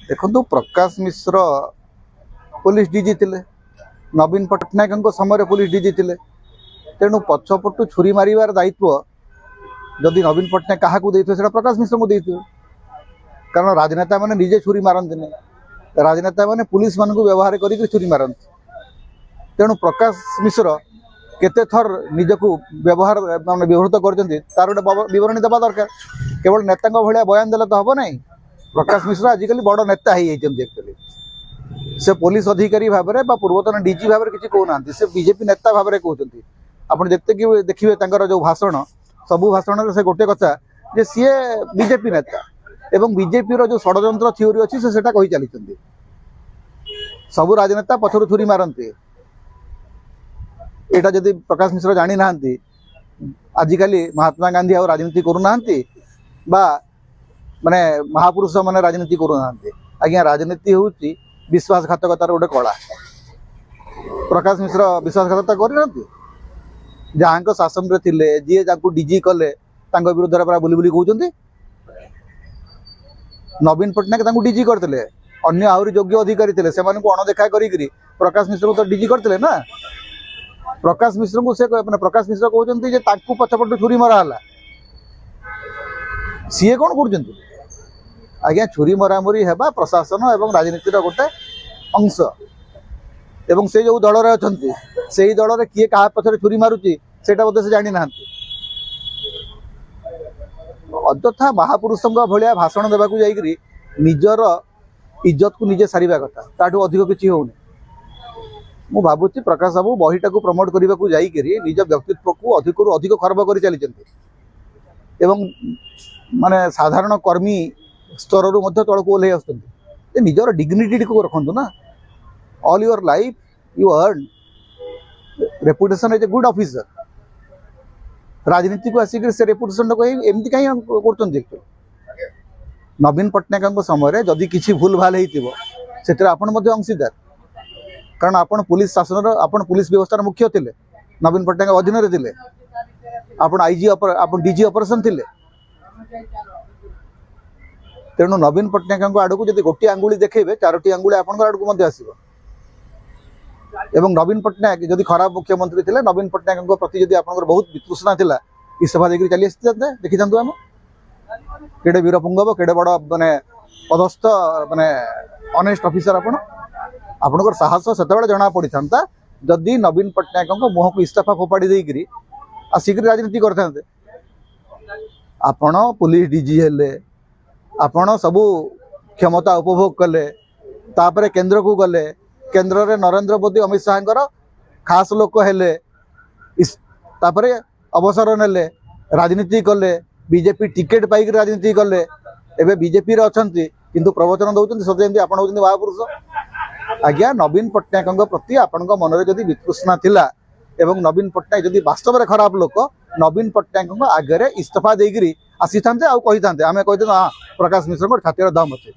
देखो प्रकाश मिश्र police DG थे, नवीन पट्टनायक समय पुलिस डीजी थे, तेणु पछपटू छुरी मारिबार दायित्व जदि नवीन पट्टनायक क्या प्रकाश मिश्र को देते, कारण राजनेता मैंने निजे छुरी मारती नहीं, राजनेता मैंने पुलिस मान को व्यवहार कर छुरी मारती। तेणु प्रकाश मिश्र केते थर निजक व्यवहार मान व्यवहृत कर बरणी देवा दरकार। केवल नेता भाया बयान देले तो हम ना। प्रकाश मिश्र आजिकल बड़ नेता एक्चुअली से पुलिस अधिकारी भाव में पूर्वतन डीजी भाव में किसी कहना से बीजेपी नेता भाव में कहते। आप देखिए जो भाषण सबू भाषण से गोटे कथा जे सी बीजेपी नेता एवं बीजेपी जो षड्यंत्र थ्योरी अच्छी से कही चली सबू राजनेता पछर छुरी मारती। यहाँ जदि प्रकाश मिश्र जानी ना आजिकल महात्मा गांधी आ राजनीति करूना माने महापुरुष मैंने राजनीति करूना। आज्ञा राजनीति हूँ विश्वासघातकतार गोटे कला। प्रकाश मिश्र विश्वासघातकता करना जहाँ शासन में थिले जी डीजी कले विरुद्ध पूरा बुली बुली कहते। नवीन पट्टनायक डीजी करते अन्य आहरी योग्य अधिकारी थे से अणदेखा करी प्रकाश मिश्र को तो डीजी करते ना। प्रकाश मिश्र को से प्रकाश मिश्र कहते पछपटू छुरी मराला सी कौन कर आज्ञा छुरी मरामरी है प्रशासन एवं राजनीतिर गोटे अंश एवं से जो दल अच्छा से ही दल किए क्या पछरे छुरी मारुची से बोधे से जानी ना। अଯଥା महापुरुषों भाया भाषण देवा जाकि निजर इज्जत को निजे सारिबा कथा ताठू अधिक किसी होनी। मु भावुची प्रकाश बाबू बहीटा को प्रमोट करने को जाकि निज व्यक्तित्व को अधिक अधिक खराब कर चली एवं माने साधारण कर्मी स्तर रु तलक ओह्ल आसुँच निजर डिग्निटी को रखु ना। All your life you earn reputation as a good officer. राजनीति को आसिक से रेपुटेशन को एमती कहीं कर नवीन पट्टनायक समय जदि किसी भूल भाल होती आपण अंशीदार कारण आपण पुलिस शासन आपण पुलिस व्यवस्थार मुख्य थे नवीन पट्टनायक अधीन थे आपण आईजी आपण डीजी ऑपरेशन थे। तेणु नवीन पट्टनायक आड़ को जब गोटे आंगुली देखेबे चारोटी आंगुली आपण आड़ को आसो। एवं नवीन पट्टनायक जदि खराब मुख्यमंत्री थे नवीन पट्टनायक प्रति जदि आप बहुत वितृष्णा था इस्तीफा देकर चली देखी था आम केड़े वीरपुंगव केड़े बड़ माने पदस्थ माने ऑनेस्ट ऑफिसर आपणकर साहस से जना पड़ी था जदि नवीन पट्टनायक मुह को इस्तीफा फोपाड़ी देकर आसिक राजनीति करते। आपण पुलिस डीजी हेले आपण सबू क्षमता उपभोग कले तापर केंद्र को गले केंद्र में नरेंद्र मोदी अमित शाह खास लोक हेले तापर अवसर नेले राजनीति कले बीजेपी टिकेट पाई राजनीति कले एवं बीजेपी अच्छा किंतु प्रवचन दौरान सत्य आप महापुरुष। आज्ञा नवीन पट्टनायक प्रति आपण मन में जदि वितृष्णा थिला एवं नवीन पट्टनायक जदि वास्तव में खराब लोक नवीन पट्टनायक आगे इस्तीफा देकर आसी था कही था आम कही हाँ प्रकाश मिश्र छातिर दम अच्छे।